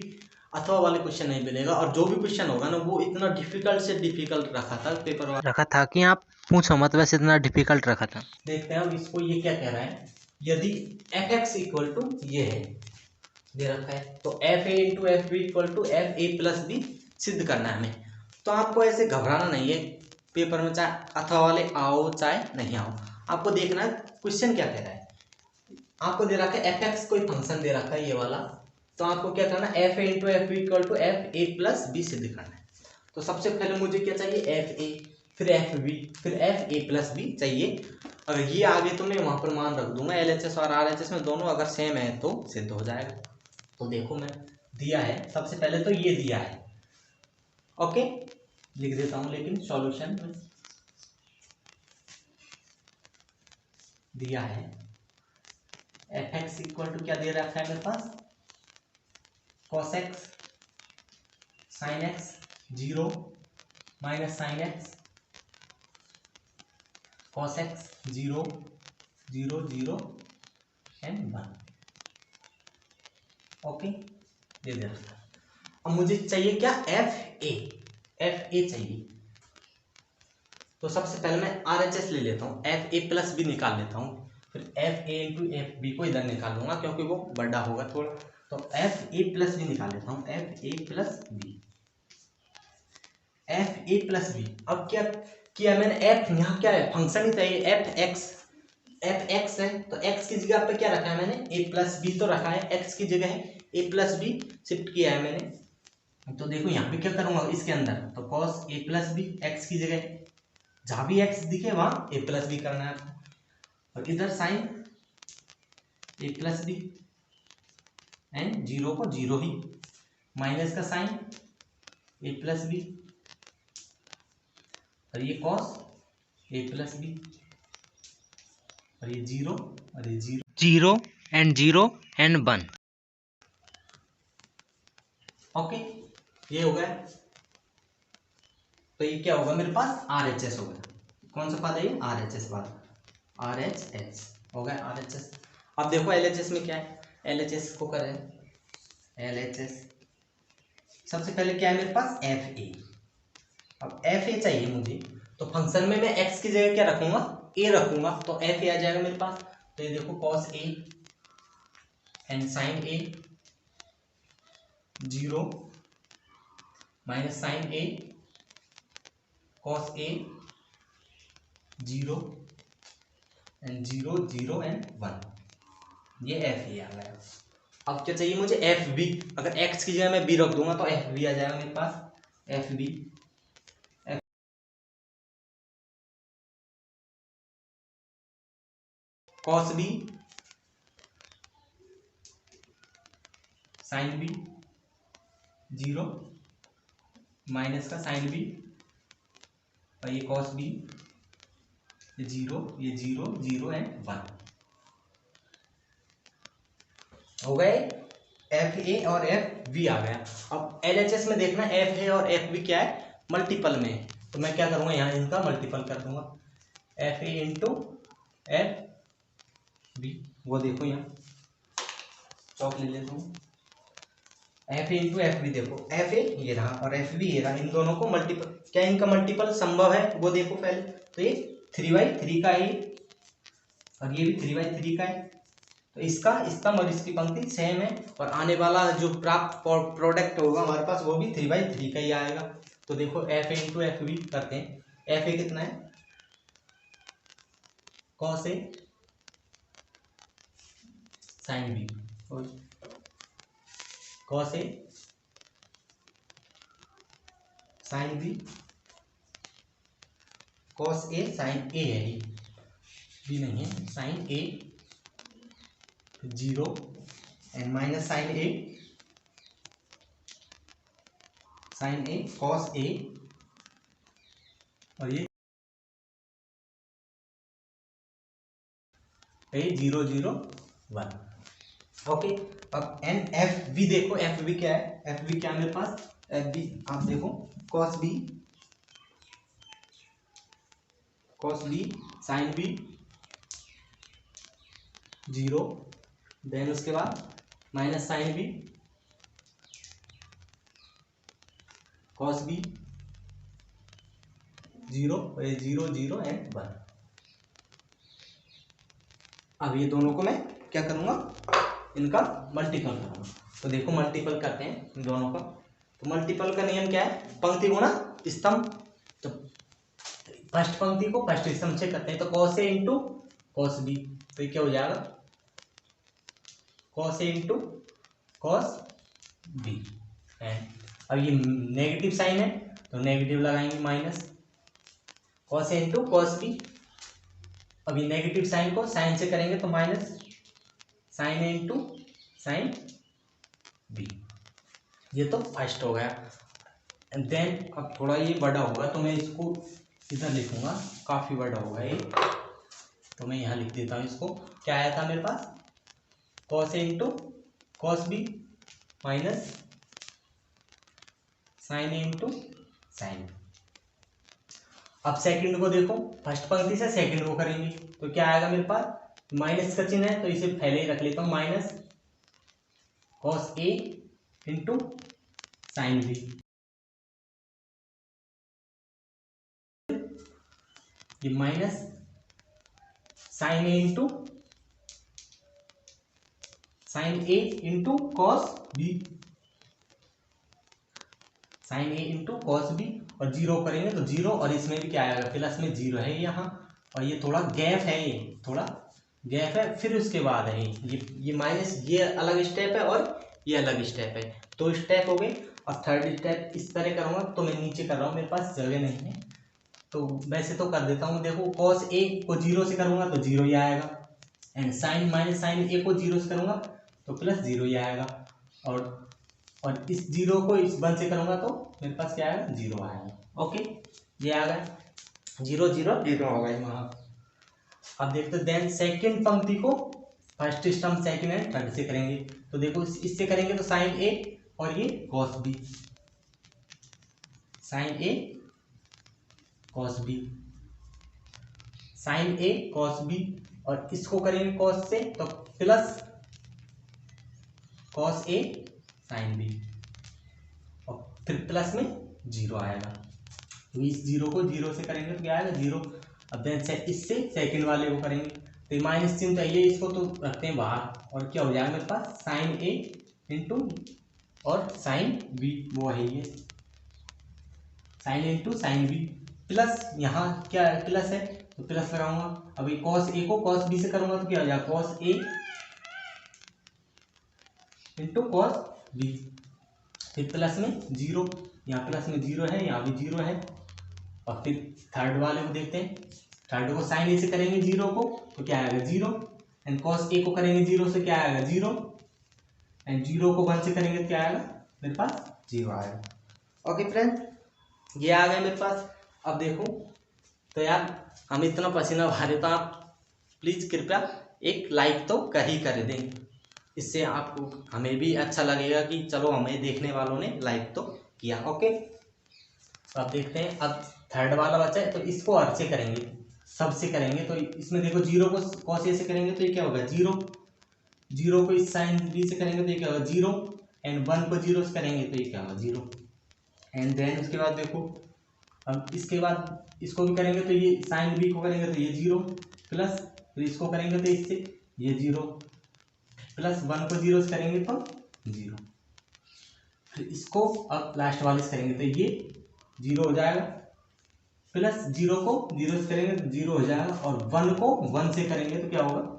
A: अथवा वाले क्वेश्चन नहीं मिलेगा, और जो भी क्वेश्चन होगा ना वो इतना डिफिकल्ट से डिफिकल्ट रखा था पेपर वाला, रखा था कि आप पूछो मत, वैसे इतना डिफिकल्ट रखा था। देखते हैं अब इसको, ये क्या कह रहा है, यदि fx इक्वल टू ये है दे रखा है, तो fa × fb equal to fa + b सिद्ध करना है हमें। तो आपको ऐसे घबराना नहीं है पेपर में, चाहे अथवा वाले आओ चाहे नहीं आओ, आपको देखना है क्वेश्चन क्या कह रहा है। आपको दे रखा है एफ एक्स कोई फंक्शन दे रखा है ये वाला, तो आपको क्या करना है F A into F B equal to F A plus B सिद्ध करना है। तो सबसे पहले मुझे क्या चाहिए एफ ए, फिर एफ बी, फिर एफ ए प्लस बी चाहिए। अगर ये आगे तो मैं वहां पर मान रख दूंगा, एल एच एस और आर एच एस में दोनों अगर सेम है तो सिद्ध हो जाएगा। तो देखो मैं दिया है, सबसे पहले तो ये दिया है, ओके लिख देता हूं, लेकिन सॉल्यूशन में दिया है एफ एक्स इक्वल टू क्या दे रखा है मेरे पास cos x sine x 0 minus sine x cos x 0 0 0 and 1, okay दे दे रखा है। अब मुझे चाहिए क्या एफ ए चाहिए। तो सबसे पहले मैं आर एच एस ले लेता हूँ, एफ ए प्लस बी निकाल लेता हूँ, फिर F A into F B को इधर निकाल दूंगा क्योंकि वो बड़ा होगा थोड़ा। तो एफ ए प्लस बी निकाल लेता हूँ, F A plus B, F A plus B. अब क्या किया मैंने, एफ यहाँ क्या है फंक्शन ही चाहिए, एफ एक्स है, तो एक्स की जगह पे क्या रखा है मैंने ए प्लस बी तो रखा है, एक्स की जगह ए प्लस बी शिफ्ट किया है मैंने। तो देखो यहाँ पे क्या करूंगा इसके अंदर, तो cos A plus B x की जगह, जहां भी एक्स दिखे वहां ए प्लस बी करना है आपको, और इधर sine A plus B and 0 को 0 ही, माइनस का साइन ए प्लस बी, और ये कॉस ए प्लस बी, और ये 0 और ये 0 0 एंड 1, ओके ये हो गया। तो ये क्या होगा मेरे पास आर एच एस हो गया, कौन सा पद है ये आर एच एस पद, आर एच एस हो गया आर एच एस। अब देखो एल एच एस में क्या है, एल एच एस को करें एल एच एस, सबसे पहले क्या है मेरे पास एफ ए। अब एफ ए चाहिए मुझे, तो फंक्शन में मैं एक्स की जगह क्या रखूंगा ए रखूंगा, तो एफ ए आ जाएगा मेरे पास। तो ये देखो cos A and sine A 0 minus sine A cos A 0 and 0 0 and 1, ये एफ ए आ गया। अब क्या चाहिए मुझे एफ बी, अगर एक्स की जगह मैं बी रख दूंगा तो एफ बी आ जाएगा मेरे पास, F B cos B sine B 0 minus का साइन बी, और ये कॉस बी ये 0 0 एंड 1 हो गए, एफ ए और एफ बी आ गया। अब एल एच एस में देखना एफ ए और एफ बी क्या है मल्टीपल में, तो मैं क्या करूंगा यहाँ इनका मल्टीपल कर दूंगा, F A into F B, वो देखो यहाँ चौक ले लेता हूँ, F A into F B, देखो एफ ए ये रहा और एफ बी ये रहा, इन दोनों को मल्टीपल, क्या इनका मल्टीपल संभव है वो देखो पहले। तो ये 3/3 का है और ये भी 3/3 का है, तो इसका और इसकी पंक्ति सेम है, और आने वाला जो प्राप्त प्रोडक्ट होगा हमारे पास वो भी 3/3 का ही आएगा। तो देखो F A into F B करते हैं, एफ ए कितना है cos A sine B, cos A sine B cos A sine A है, ये बी नहीं है, sine A 0 and minus sine A cos A, और ये 0 0 1, ओके। अब एन एफ बी देखो, एफ बी क्या है, एफ बी क्या है मेरे पास, एफ बी आप देखो cos B sine B 0, then उसके बाद minus sine B cos B 0 0 0 and 1। अब ये दोनों को मैं क्या करूंगा इनका मल्टीपल करूंगा, तो देखो मल्टीपल करते हैं इन दोनों का। तो मल्टीपल का नियम क्या है, पंक्ति गुणा स्तंभ, तो फर्स्ट पंक्ति को फर्स्ट स्तंभ से करते हैं, तो cos A into cos B, तो ये क्या हो जाएगा cos A into cos B. And अब ये नेगेटिव साइन है तो नेगेटिव लगाएंगे minus cos A into cos B. अब ये नेगेटिव साइन को साइन से करेंगे तो minus sine A into sine B. ये तो फर्स्ट हो गया। एंड देन अब थोड़ा ये बड़ा होगा तो मैं इसको इधर लिखूंगा, काफ़ी बड़ा होगा ये, तो मैं यहाँ लिख देता हूँ इसको। क्या आया था मेरे पास, cos A into cos B minus sine A into sine. अब सेकंड को देखो, फर्स्ट पंक्ति से सेकंड को करेंगे तो क्या आएगा मेरे पास, माइनस का चिन्ह है तो इसे पहले ही रख लेता हूँ, minus cos A into sine B. ये minus sine A into cos B, sign A into cos B, और जीरो करेंगे तो जीरो, और इसमें भी क्या आएगा, प्लस में जीरो है यहाँ, और ये थोड़ा गैप है, ये थोड़ा गैप है, फिर उसके बाद है ये माइनस, ये अलग स्टेप है और ये अलग स्टेप है, तो स्टेप हो गए। और थर्ड स्टेप इस तरह करूँगा, तो मैं नीचे कर रहा हूँ, मेरे पास जगह नहीं है तो वैसे तो कर देता हूँ। देखो कॉस ए को जीरो से करूँगा तो जीरो ही आएगा, एंड साइन माइनस साइन ए को जीरो से करूँगा तो प्लस जीरो ही आएगा, और इस जीरो को इस वन से करूँगा तो मेरे पास क्या आएगा, जीरो आएगा। ओके, ये आ गया, जीरो जीरो जीरो होगा वहाँ। अब देखते हैं देन सेकंड पंक्ति को first stump second and third से करेंगे, तो देखो इससे करेंगे तो साइन ए और ये cos B, sign A cos B, sign A cos B, और इसको करेंगे कॉस से तो plus cos A sine B, और फिर प्लस में जीरो आएगा, तो इस जीरो को जीरो से करेंगे तो क्या आएगा, जीरो। अब देन से इससे सेकंड वाले को करेंगे तो माइनस चिन्ह चाहिए, इसको तो रखते हैं बाहर, और क्या हो जाएगा मेरे पास, साइन ए इंटू और साइन बी, वो है ये sign A into sine B, plus यहाँ क्या है, प्लस है तो प्लस लगाऊंगा। अभी कॉस ए को कॉस बी से करूंगा तो क्या हो जाएगा, cos A into cos B, फिर प्लस में जीरो, यहाँ प्लस में जीरो है, यहाँ भी जीरो है, और फिर थर्ड वाले को देखते हैं। थर्ड को साइन ए से करेंगे जीरो को तो क्या आएगा, जीरो, एंड कॉस ए को करेंगे जीरो से क्या आएगा, जीरो, एंड जीरो को वन से करेंगे तो क्या आएगा, मेरे पास जीरो आएगा। ओके फ्रेंड, ये आ गया मेरे पास। अब देखो तो यार हम इतना पसीना बहा रहे तो आप प्लीज़ कृपया एक लाइक तो कर दें, इससे आपको हमें भी अच्छा लगेगा कि चलो हमें देखने वालों ने लाइक तो किया। ओके, तो अब देखते हैं, अब थर्ड वाला बचा है तो इसको अर्थ से करेंगे, सबसे करेंगे, तो इसमें देखो जीरो को कॉस ए से करेंगे तो ये क्या होगा, जीरो, जीरो को इस साइन बी से करेंगे तो ये क्या होगा, जीरो, एंड वन को जीरो से करेंगे तो ये क्या होगा, जीरो, एंड देन उसके बाद देखो अब इसके बाद इसको भी करेंगे तो ये साइन बी को करेंगे तो ये जीरो, प्लस फिर इसको करेंगे तो इससे ये जीरो, प्लस वन को जीरो से करेंगे तो जीरो, फिर इसको अब लास्ट वाले से करेंगे तो ये जीरो हो जाएगा, प्लस जीरो को जीरो से करेंगे तो जीरो हो जाएगा, और वन को वन से करेंगे तो क्या होगा,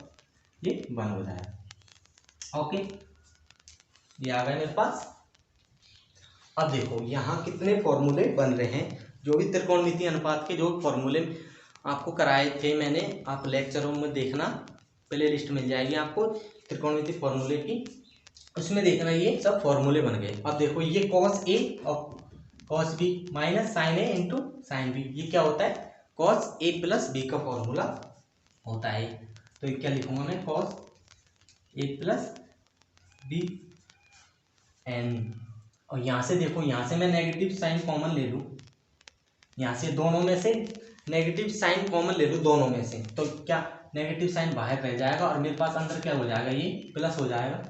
A: ये वन हो जाएगा। ओके, ये आ गया मेरे पास। अब देखो यहाँ कितने फॉर्मूले बन रहे हैं, जो भी त्रिकोणमितीय अनुपात के जो फॉर्मूले आपको कराए थे मैंने, आप लेक्चरों में देखना, प्ले लिस्ट मिल जाएगी आपको त्रिकोणमितीय फॉर्मूले की, उसमें देखना ये सब फॉर्मूले बन गए। अब देखो ये कॉस ए और cos B minus sine A into sine B, ये क्या होता है, कॉस ए प्लस बी का फॉर्मूला होता है। तो ये क्या लिखूंगा मैं, cos A plus B, N, और यहाँ से देखो, यहाँ से मैं नेगेटिव साइन कॉमन ले लूँ, यहाँ से दोनों में से नेगेटिव साइन कॉमन ले लूँ दोनों में से, तो क्या नेगेटिव साइन बाहर रह जाएगा और मेरे पास अंदर क्या हो जाएगा, ये प्लस हो जाएगा,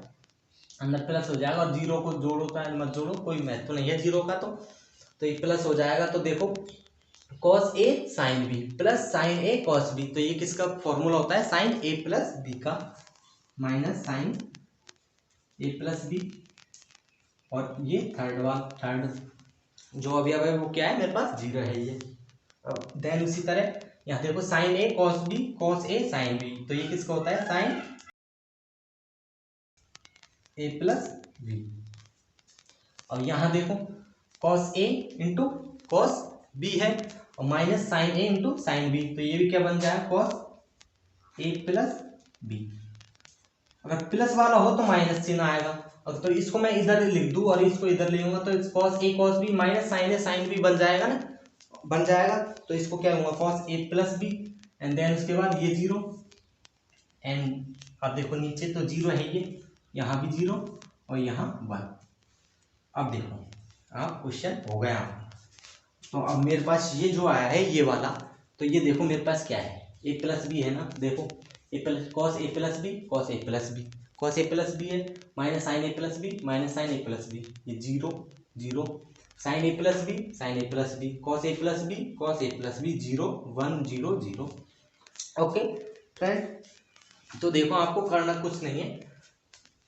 A: अंदर प्लस हो जाएगा, और जीरो को जोड़ो चाहे मत जोड़ो, कोई महत्व नहीं है जीरो का, तो ये प्लस हो जाएगा। तो देखो cos A sine B plus sign A cos B, तो ये किसका फॉर्मूला होता है, साइन ए प्लस बी का, minus sine A plus B, और ये थर्ड जो अवयव है वो क्या है मेरे पास 0 है ये। अब देन उसी तरह यहाँ देखो sign A cos B cos A sine B, तो ये किसका होता है साइन ए प्लस बी। और यहाँ देखो cos A into cos B है और minus sine A into sine B, तो ये भी क्या बन जाएगा कॉस ए प्लस बी। अगर प्लस वाला हो तो माइनस चिन्ह आएगा, अगर तो इसको मैं इधर लिख दूं और इसको इधर ले लूंगा तो cos A cos B minus sine A sine B बन जाएगा ना, बन जाएगा। तो इसको क्या होगा cos A plus B and then उसके बाद ये 0 एंड अब देखो नीचे तो 0 है ये, यहाँ भी 0 और यहाँ 1। अब देखो अब क्वेश्चन हो गया। तो अब मेरे पास ये जो आया है ये वाला, तो ये देखो मेरे पास क्या है ए प्लस बी है ना, देखो ए plus cos A plus B cos A plus B cos A plus B है minus sine A plus B minus sine A plus B, ये 0 0 sign A plus B sign A plus B cos A plus B cos A plus B 0 1 0 0। Okay friend, तो देखो आपको करना कुछ नहीं है,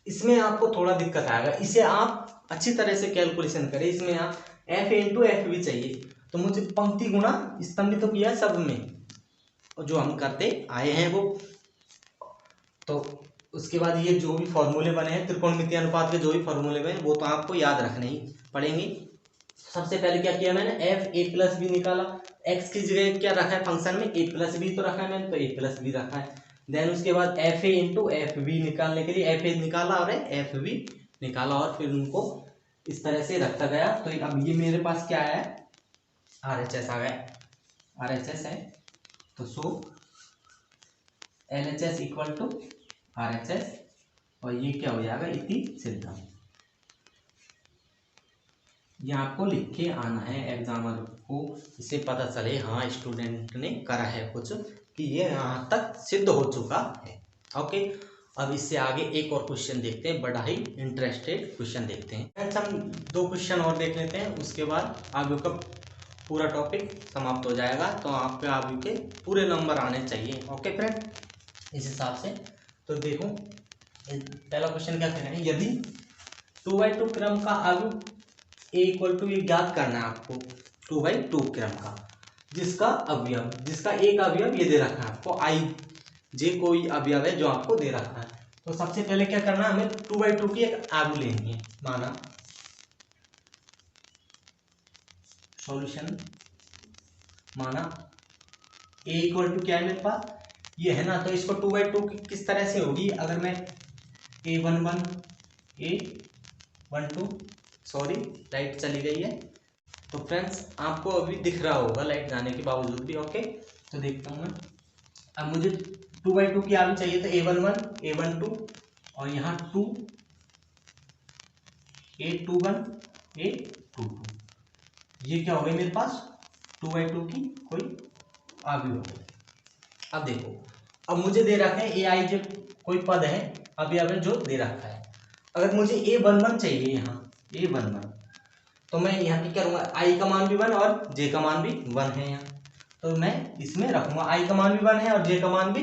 A: इसमें आपको थोड़ा दिक्कत आएगा, इसे आप अच्छी तरह से कैलकुलेशन करें। इसमें आप एफ इंटू एफ भी चाहिए, तो मुझे पंक्ति गुणा स्तंभित तो किया सब में जो हम करते आए हैं वो। तो उसके बाद ये जो भी फॉर्मूले बने हैं त्रिकोणमितीय अनुपात के जो भी फॉर्मूले बने वो तो आपको याद रखने ही पड़ेंगे। सबसे पहले क्या किया मैंने एफ ए प्लस बी निकाला, एक्स की जगह क्या रखा है फंक्शन में ए प्लस बी तो रखा है मैंने, तो ए प्लस बी रखा है। देन उसके बाद F A into F B निकालने के लिए एफ ए निकाला और एफ बी निकाला और फिर उनको इस तरह से रखता गया। तो अब ये मेरे पास क्या है आर एच एस आ गया, आर एच एस है तो so L H S equal to R H S और ये क्या हो जाएगा इति सिद्धम। ये आपको लिख के आना है एग्जामर को, इससे पता चले हाँ स्टूडेंट ने करा है कुछ, कि ये यहाँ तक सिद्ध हो चुका है। ओके, अब इससे आगे एक और क्वेश्चन देखते हैं, बड़ा ही इंटरेस्टेड क्वेश्चन देखते हैं। हम 2 क्वेश्चन और देख लेते हैं, उसके बाद आगे का पूरा टॉपिक समाप्त हो जाएगा, तो आपके आगे के पूरे नंबर आने चाहिए। ओके फ्रेंड, इस हिसाब से तो देखो पहला क्वेश्चन क्या कह रहे हैं, यदि 2/2 क्रम का आयु ए इक्वल टू ये ज्ञात करना है आपको 2/2 क्रम का, जिसका अवयव जिसका एक अवयव ये दे रखा है आपको आई जे कोई अवयव है जो आपको दे रखा है। तो सबसे पहले क्या करना है हमें 2/2 की एक आयु लेनी है। माना सॉल्यूशन, माना ए इक्वल टू क्या है मेरे पास ये है ना, तो इसको 2/2 किस तरह से होगी, अगर मैं A11 A12 सॉरी लाइट चली गई है, तो फ्रेंड्स आपको अभी दिख रहा होगा लाइट जाने के बावजूद भी। ओके, तो देखता हूँ मैं, अब मुझे 2/2 की आयु चाहिए तो A11 A12 और यहाँ 2 A21 A22, ये क्या हो गई मेरे पास 2/2 की कोई आयु हो गई। अब देखो अब मुझे दे रखा है AI जो कोई पद है अवयव जो दे रखा है, अगर मुझे A11 चाहिए यहाँ A11 तो मैं यहाँ पे क्या करूँगा I का मान भी 1 और J का मान भी 1 है यहाँ, तो मैं इसमें रखूँगा I का मान भी 1 है और J का मान भी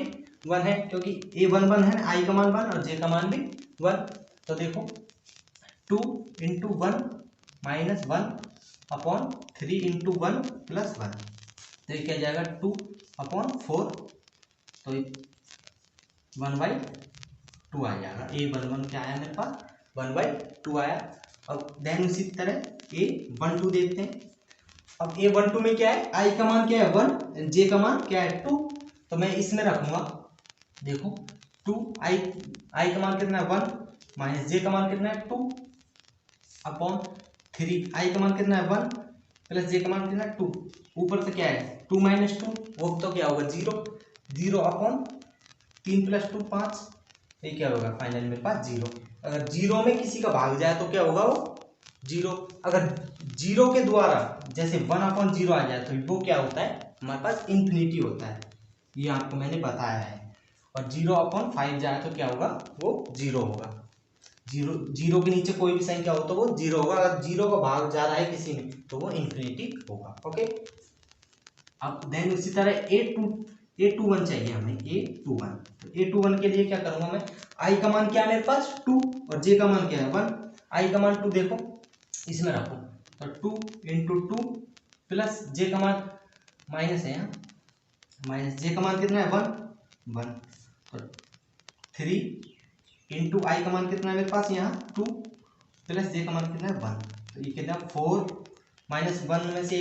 A: 1 है, क्योंकि A11 है I का मान 1 और J का मान भी 1। तो देखो 2 × 1 - 1/3 × 1 + 1, तो ये क्या जाएगा 2/4, तो 1/2 आ जाएगा। A11 क्या आया मेरे पास 1/2 आया। अब देन उसी तरह A12 देखते हैं। अब A12 में क्या है I का मान क्या है 1, J का मान क्या है 2, तो मैं इसमें रखूंगा देखो 2 I का मान कितना है 1 - J का मान कितना है 2/3, I का मान कितना है 1 + J का मान कितना है 2, ऊपर से क्या है 2 - 2 वो तो क्या होगा 0 0/3 + 2 5, ये क्या होगा फाइनल मेरे पास 0। अगर 0 में किसी का भाग जाए तो क्या होगा वो 0, अगर 0 के द्वारा जैसे 1/0 आ जाए तो वो क्या होता है हमारे पास इन्फिनिटी होता है, ये आपको मैंने बताया है। और 0/5 जाए तो क्या होगा वो 0 होगा, 0 के नीचे कोई भी संख्या हो तो वो 0 होगा, अगर 0 का भाग जा रहा है किसी में तो वो इन्फिनिटी होगा। ओके, अब देन उसी तरह A21 चाहिए हमें A21, तो A21 के लिए क्या करूंगा मैं I का मान क्या है मेरे पास 2 और J का मान क्या है 1, I का मान 2 देखो इसमें रखो तो 2 इंटू 2 प्लस जे का मान माइनस है यहाँ, माइनस जे का मान कितना है 1 1, तो 3 इंटू आई का मान कितना है मेरे पास यहाँ 2 प्लस जे का मान कितना है 1, तो ये कितना 4 माइनस 1 में से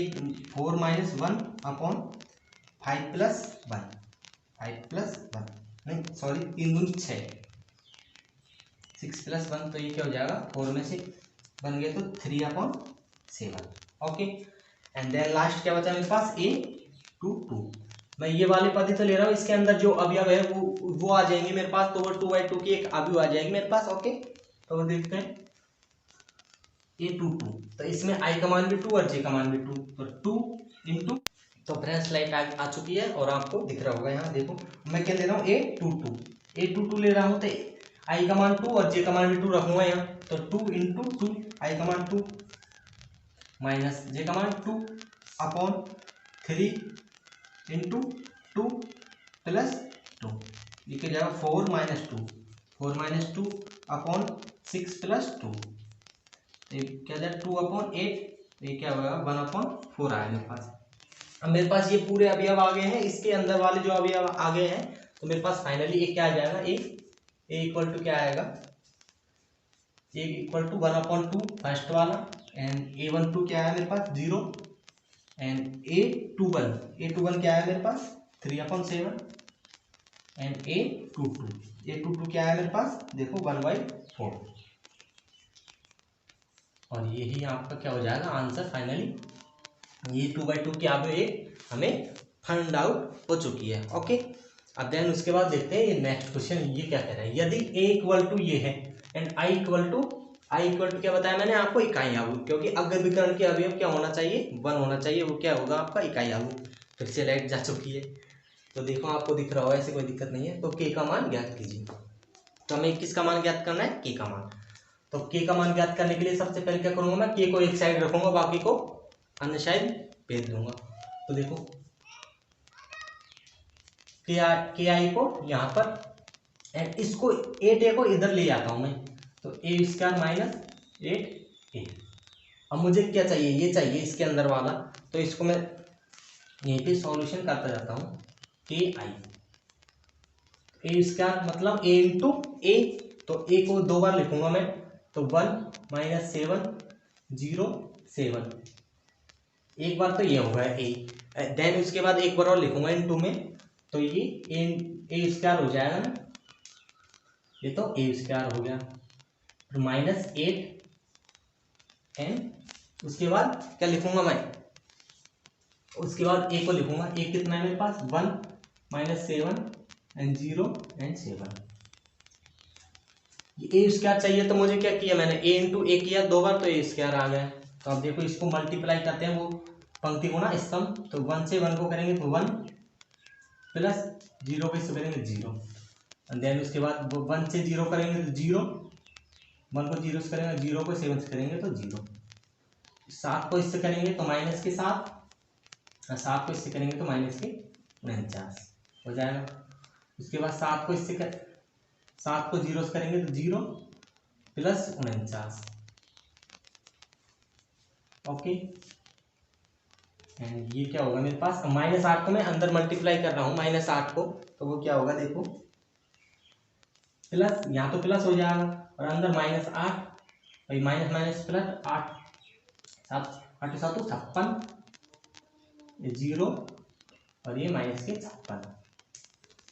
A: 4 माइनस 1 अपॉन 5 प्लस 1, 5 प्लस 1 नहीं सॉरी 3 दूनी 6, 6 प्लस 1, तो ये क्या हो जाएगा 4 में से बन गया तो 3 upon 7। Okay and then last क्या बचा मेरे पास a टू 2। मैं ये वाले पद ही तो ले रहा हूँ, इसके अंदर जो अवयव है वो आ जाएंगे मेरे पास, तो वो 2/2 की एक अवयव आ जाएगी मेरे पास। ओके तो वो देखते हैं a टू 2, तो इसमें i का मान भी 2 और j का मान भी 2, तो 2 इंटू, तो फ्रेंड्स स्लाइड आ चुकी है और आपको दिख रहा होगा यहाँ देखो मैं क्या ले रहा हूँ a टू 2 ले रहा हूँ, तो i का मान 2 और j का मान भी 2 रखूंगा यहाँ, तो 2 इंटू 2 i का मान 2 माइनस j का मान 2 अपॉन 3 इंटू 2 प्लस 2, ये क्या जाएगा 4 माइनस 2 अपॉन 6 प्लस 2, ये क्या जाएगा 2 अपॉन 8, ये क्या होगा 1 अपॉन 4 आया मेरे पास। अब मेरे पास ये पूरे अवयव आ गए हैं, इसके अंदर वाले जो अवयव आ गए हैं, तो मेरे पास फाइनली एक क्या आ जाएगा ए इक्वल टू क्या आएगा, ए इक्वल टू 1/2 फर्स्ट वाला, एंड a12 क्या है मेरे पास 0, एंड a21 क्या है मेरे पास 3/7, एंड a22 क्या है मेरे पास देखो 1/4, और यही आपका क्या हो जाएगा आंसर फाइनली, ये 2/2 की आप हमें फाइंड आउट हो चुकी है। ओके अब देन उसके बाद देखते हैं ये नेक्स्ट क्वेश्चन, ये क्या कह रहा है, यदि a इक्वल टू ये है एंड i इक्वल टू क्या बताया मैंने आपको इकाई अवयव, क्योंकि अगर विकर्ण के अवयव क्या होना चाहिए 1 होना चाहिए, वो क्या होगा आपका इकाई अवयव। फिर से लाइट जा चुकी है, तो देखो आपको दिख रहा होगा, ऐसे कोई दिक्कत नहीं है। तो k का मान ज्ञात कीजिए, तो हमें किसका मान ज्ञात करना है k का मान, तो k का मान ज्ञात करने के लिए सबसे पहले क्या करूंगा मैं k को एक साइड रखूंगा, बाकी को अन्य साइड भेज दूंगा। तो देखो के आई को यहाँ पर एंड इसको 8a को इधर ले जाता हूँ मैं, तो a² माइनस 8a। अब मुझे क्या चाहिए, ये चाहिए इसके अंदर वाला, तो इसको मैं यहीं पे सॉल्यूशन करता जाता हूँ के आई, a² मतलब a इंटू ए, तो a को 2 बार लिखूंगा मैं, तो 1 माइनस 7 0 7, एक बार तो ये होगा a, देन उसके बाद एक बार और लिखूंगा इनटू में, तो ये a² हो जाएगा ना, ये तो a² हो गया, फिर माइनस 8 एंड उसके बाद क्या लिखूंगा मैं, उसके बाद a को लिखूंगा, a कितना है मेरे पास 1 माइनस 7 एंड 0 एंड 7, ये a² चाहिए, तो मुझे क्या किया मैंने a इंटू ए किया 2 बार, तो a² आ गया। तो अब देखो इसको मल्टीप्लाई करते हैं, वो पंक्ति को ना स्तंभ, तो 1 से 1 को करेंगे तो 1 प्लस 0 को इससे करेंगे 0, एंड देन उसके बाद 1 से 0 करेंगे तो 0, 1 को 0 से करेंगे, 0 को 7 से करेंगे तो 0, 7 को इससे करेंगे तो माइनस के 7, 7 को इससे करेंगे तो माइनस के 49 हो जाएगा। उसके बाद 7 को 0 से करेंगे तो 0 प्लस 49, ओके एंड ये क्या होगा मेरे पास, -8 को मैं अंदर मल्टीप्लाई कर रहा हूँ -8 को, तो वो क्या होगा देखो प्लस, यहाँ तो प्लस हो जाएगा और अंदर -8, भाई माइनस माइनस प्लस 8 7 8 7 56, ये 0 और ये माइनस के 56,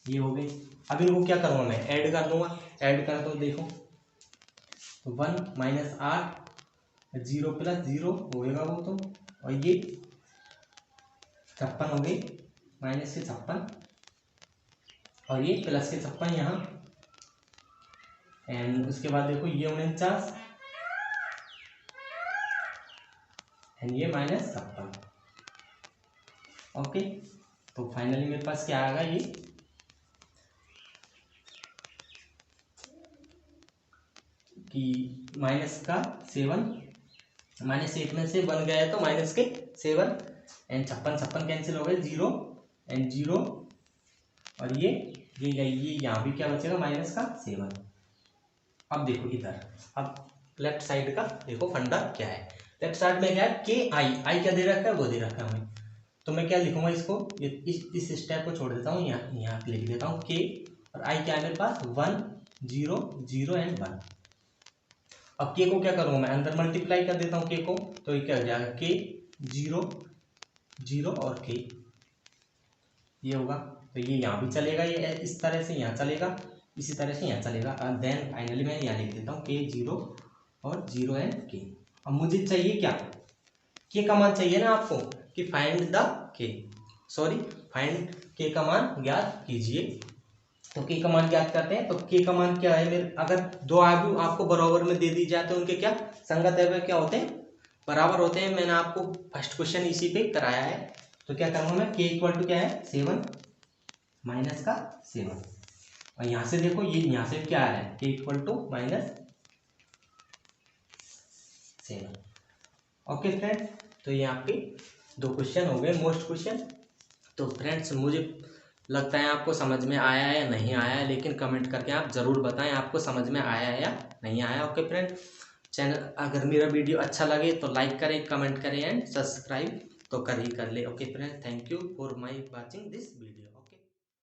A: ये हो गई। अब इनको क्या करूँगा मैं ऐड कर दूंगा, ऐड कर दो देखो, तो 1 माइनस 8 0 प्लस 0 होएगा वो तो, और ये 56 हो गई माइनस के 56, और ये प्लस के 56 यहाँ, एंड उसके बाद देखो ये 49 एंड ये -56, ओके। तो फाइनली मेरे पास क्या आएगा, ये कि -8 में से 1 गया है तो माइनस के 7 एंड 56 कैंसिल हो गए 0 एंड 0, और ये यहाँ भी क्या बचेगा माइनस का 7। अब देखो इधर, अब लेफ्ट साइड का देखो फंडा क्या है, लेफ्ट साइड में क्या है के आई क्या दे रखा है वो दे रखा है हमें। तो मैं क्या लिखूंगा इसको, इस स्टेप को छोड़ देता हूँ, यहाँ लिख देता हूँ के और आई क्या है मेरे पास 1 0 0 एंड 1। अब के को क्या करूँगा मैं अंदर मल्टीप्लाई कर देता हूँ के को, तो ये क्या हो जाएगा के 0 0 और के ये होगा। तो ये यहाँ भी चलेगा, ये इस तरह से यहाँ चलेगा, इसी तरह से यहाँ चलेगा। और देन फाइनली मैं यहाँ लिख देता हूँ के 0 और 0 एंड के। अब मुझे चाहिए क्या, के का मान चाहिए ना आपको कि फाइंड द के, सॉरी फाइंड के का मान ज्ञात कीजिए। तो के का मान ज्ञात करते हैं। तो के का मान क्या है मेरे, अगर दो आयु आपको बराबर में दे दी जाए तो उनके क्या संगत अवयव क्या होते हैं, बराबर होते हैं। मैंने आपको फर्स्ट क्वेश्चन इसी पे कराया है। तो क्या करूँगा मैं, के इक्वल टू क्या है 7 माइनस का 7, और यहाँ से देखो ये यहाँ से क्या आ रहा है, के इक्वल टू -7। ओके फ्रेंड, तो ये आपके 2 क्वेश्चन हो गए मोस्ट क्वेश्चन। तो फ्रेंड्स मुझे लगता है आपको समझ में आया है या नहीं आया है, लेकिन कमेंट करके आप ज़रूर बताएं आपको समझ में आया है या नहीं आया। ओके फ्रेंड, चैनल अगर मेरा वीडियो अच्छा लगे तो लाइक करें, कमेंट करें एंड सब्सक्राइब तो कर ही कर ले। Okay friend, thank you for my watching this video.